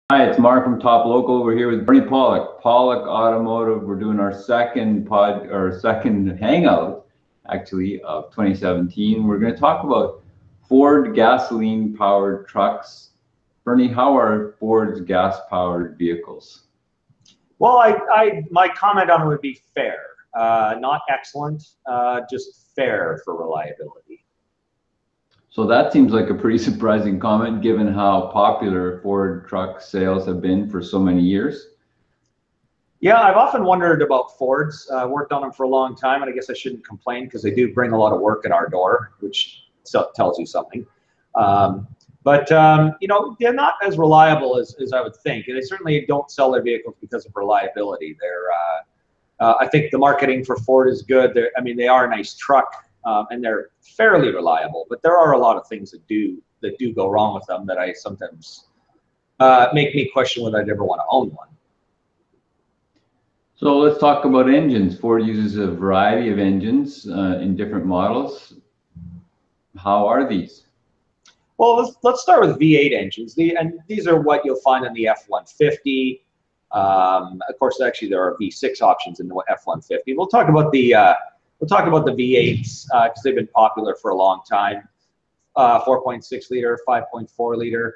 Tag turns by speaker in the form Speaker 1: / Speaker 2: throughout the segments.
Speaker 1: Hi, it's Mark from Top Local. We're here with Bernie Pawlik, Pawlik Automotive. We're doing our second hangout, actually, of 2017. We're going to talk about Ford gasoline-powered trucks. Bernie, how are Ford's gas-powered vehicles?
Speaker 2: Well, my comment on it would be fair, not excellent, just fair for reliability.
Speaker 1: So that seems like a pretty surprising comment, given how popular Ford truck sales have been for so many years.
Speaker 2: Yeah, I've often wondered about Fords. Worked on them for a long time, and I guess I shouldn't complain because they do bring a lot of work at our door, which tells you something. You know, they're not as reliable as I would think, and they certainly don't sell their vehicles because of reliability. I think the marketing for Ford is good. I mean, they are a nice truck. And they're fairly reliable, but there are a lot of things that do go wrong with them that I sometimes make me question whether I'd ever want to own one.
Speaker 1: So let's talk about engines. Ford uses a variety of engines in different models. How are these?
Speaker 2: Well, let's start with V8 engines. And these are what you'll find in the F-150. Of course, actually, there are V6 options in the F-150. We'll talk about the V8s because they've been popular for a long time. 4.6 liter, 5.4 liter.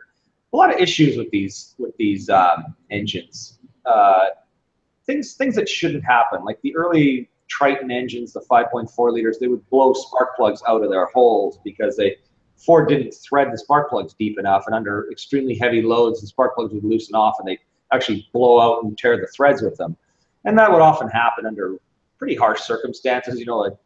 Speaker 2: A lot of issues with these engines. Things that shouldn't happen, like the early Triton engines, the 5.4 liters, they would blow spark plugs out of their holes because Ford didn't thread the spark plugs deep enough, and under extremely heavy loads, the spark plugs would loosen off and they actually blow out and tear the threads with them. And that would often happen under pretty harsh circumstances. You know,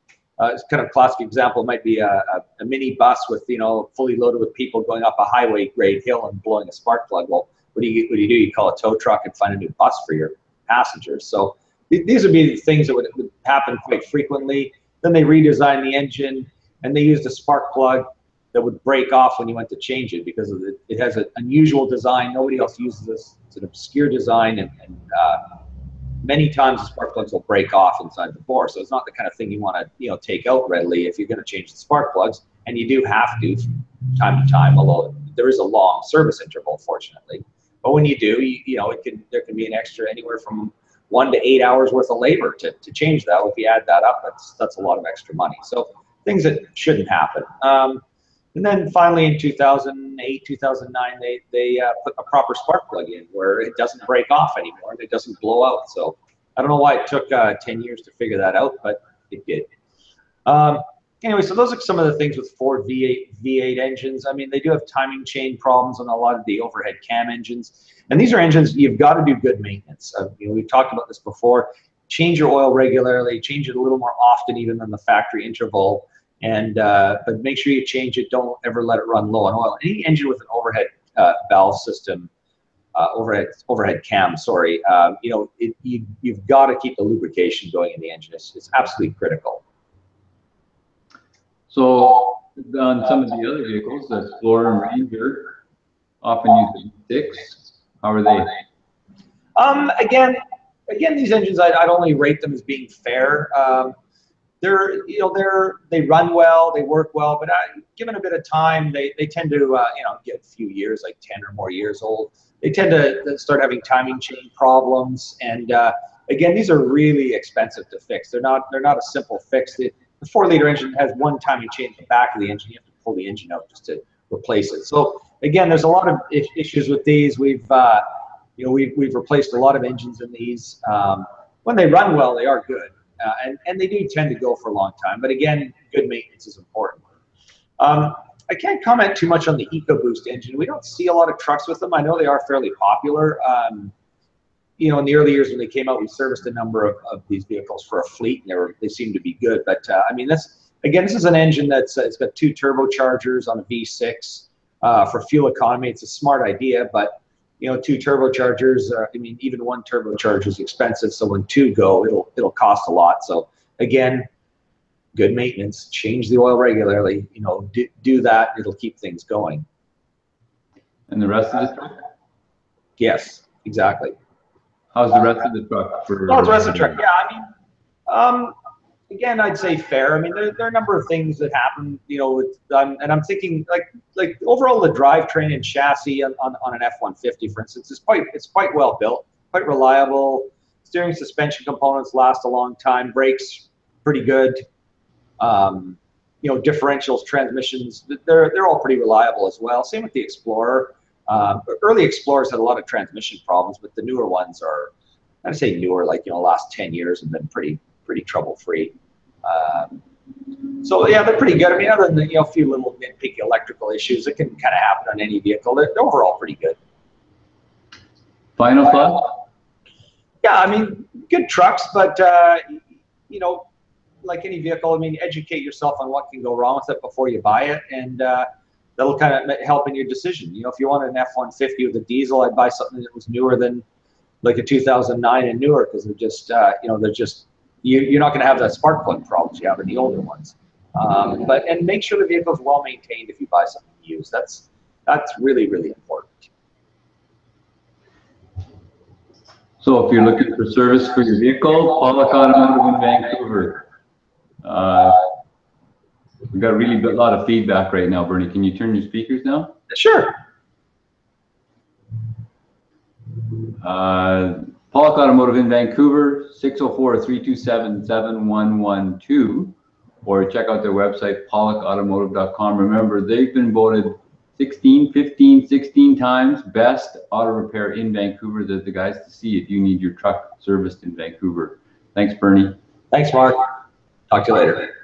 Speaker 2: it's kind of a classic example might be a mini bus with, you know, fully loaded with people going up a highway grade hill and blowing a spark plug. Well, what do you do? You call a tow truck and find a new bus for your passengers. So these would be the things that would happen quite frequently. Then they redesigned the engine and they used a spark plug that would break off when you went to change it because it has an unusual design. Nobody else uses this. It's an obscure design, and many times the spark plugs will break off inside the bore. So it's not the kind of thing you want to, you know, take out readily if you're going to change the spark plugs, and you do have to from time to time, although there is a long service interval, fortunately. But when you do, you know, there can be an extra anywhere from 1 to 8 hours worth of labor to change that. If you add that up, that's a lot of extra money. So things that shouldn't happen. And then finally in 2008, 2009, they put a proper spark plug in where it doesn't break off anymore and it doesn't blow out. So I don't know why it took 10 years to figure that out, but it did. Anyway, so those are some of the things with Ford V8 engines. I mean, they do have timing chain problems on a lot of the overhead cam engines. And these are engines you've got to do good maintenance. You know, we've talked about this before. Change your oil regularly, change it a little more often even than the factory interval. And but make sure you change it. Don't ever let it run low on oil. Any engine with an overhead valve system, overhead cam, sorry, you know, you've got to keep the lubrication going in the engine. It's absolutely critical.
Speaker 1: So on some of the other vehicles, the Explorer and Ranger, often use V6. How are they?
Speaker 2: Again, these engines, I'd only rate them as being fair. They run well, they work well, but given a bit of time, they tend to get a few years, like 10 or more years old. They tend to start having timing chain problems, and again, these are really expensive to fix. They're not a simple fix. The 4-liter engine has one timing chain at the back of the engine. You have to pull the engine out just to replace it. So again, there's a lot of issues with these. We've replaced a lot of engines in these. When they run well, they are good. And they do tend to go for a long time. But again, good maintenance is important. I can't comment too much on the EcoBoost engine. We don't see a lot of trucks with them. I know they are fairly popular. You know, in the early years when they came out, we serviced a number of these vehicles for a fleet, and they seemed to be good. But I mean, this is an engine that's it's got 2 turbochargers on a V6 for fuel economy. It's a smart idea, but you know, 2 turbochargers. I mean, even 1 turbocharger is expensive. So when 2 go, it'll cost a lot. So again, good maintenance. Change the oil regularly. You know, do that. It'll keep things going.
Speaker 1: And the rest of the truck?
Speaker 2: Yes, exactly.
Speaker 1: How's the rest of the truck?
Speaker 2: The rest of the truck. Yeah, I mean, Again, I'd say fair. I mean, there are a number of things that happen, you know, and I'm thinking like overall the drivetrain and chassis on an F-150, for instance, is quite well built, quite reliable. Steering suspension components last a long time. Brakes pretty good. You know, differentials, transmissions, they're all pretty reliable as well. Same with the Explorer. Early Explorers had a lot of transmission problems, but the newer ones are, I'd say newer, like, you know, last 10 years have been pretty trouble-free. So yeah, they're pretty good. I mean, other than, you know, a few little nitpicky electrical issues that can kind of happen on any vehicle, they're overall pretty good.
Speaker 1: Final thought?
Speaker 2: Yeah, I mean, good trucks, but you know, like any vehicle, I mean, educate yourself on what can go wrong with it before you buy it, and that'll kind of help in your decision. You know, if you want an F-150 with a diesel, I'd buy something that was newer than like a 2009 and newer, because they're just, you know, they're just, you're not going to have the spark plug problems you have in the older ones. And make sure the vehicle is well maintained if you buy something used. That's really, really important.
Speaker 1: So if you're looking for service for your vehicle, Pawlik Automotive in Vancouver. We've got really a lot of feedback right now, Bernie. Can you turn your speakers down?
Speaker 2: Sure.
Speaker 1: Pawlik Automotive in Vancouver, 604-327-7112, or check out their website, pawlikautomotive.com. Remember, they've been voted 16 times best auto repair in Vancouver. They're the guys to see if you need your truck serviced in Vancouver. Thanks, Bernie.
Speaker 2: Thanks, Mark. Talk to you later.